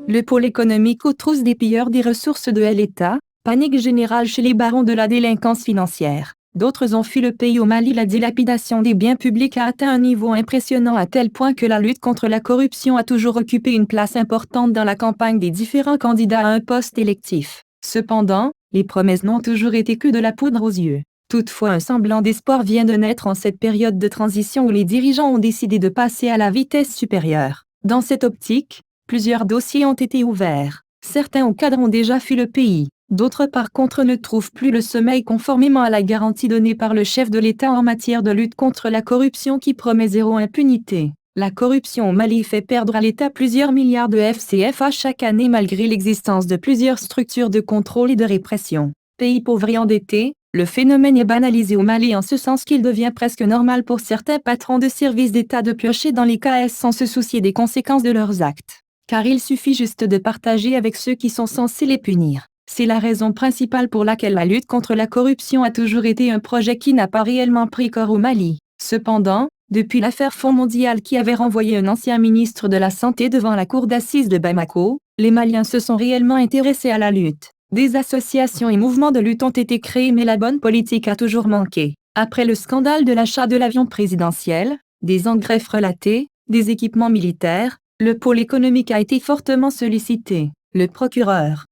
Le pôle économique aux trousses des pilleurs des ressources de l'État, panique générale chez les barons de la délinquance financière. D'autres ont fui le pays. Au Mali, la dilapidation des biens publics a atteint un niveau impressionnant à tel point que la lutte contre la corruption a toujours occupé une place importante dans la campagne des différents candidats à un poste électif. Cependant, les promesses n'ont toujours été que de la poudre aux yeux. Toutefois, un semblant d'espoir vient de naître en cette période de transition où les dirigeants ont décidé de passer à la vitesse supérieure. Dans cette optique, plusieurs dossiers ont été ouverts. Certains hauts cadres ont déjà fui le pays. D'autres par contre ne trouvent plus le sommeil conformément à la garantie donnée par le chef de l'État en matière de lutte contre la corruption qui promet zéro impunité. La corruption au Mali fait perdre à l'État plusieurs milliards de FCFA chaque année malgré l'existence de plusieurs structures de contrôle et de répression. Pays pauvre et endetté, le phénomène est banalisé au Mali en ce sens qu'il devient presque normal pour certains patrons de services d'État de piocher dans les caisses sans se soucier des conséquences de leurs actes. Car il suffit juste de partager avec ceux qui sont censés les punir. C'est la raison principale pour laquelle la lutte contre la corruption a toujours été un projet qui n'a pas réellement pris corps au Mali. Cependant, depuis l'affaire Fonds mondial qui avait renvoyé un ancien ministre de la Santé devant la cour d'assises de Bamako, les Maliens se sont réellement intéressés à la lutte. Des associations et mouvements de lutte ont été créés mais la bonne politique a toujours manqué. Après le scandale de l'achat de l'avion présidentiel, des engrais frelatés, des équipements militaires, le pôle économique a été fortement sollicité. Le procureur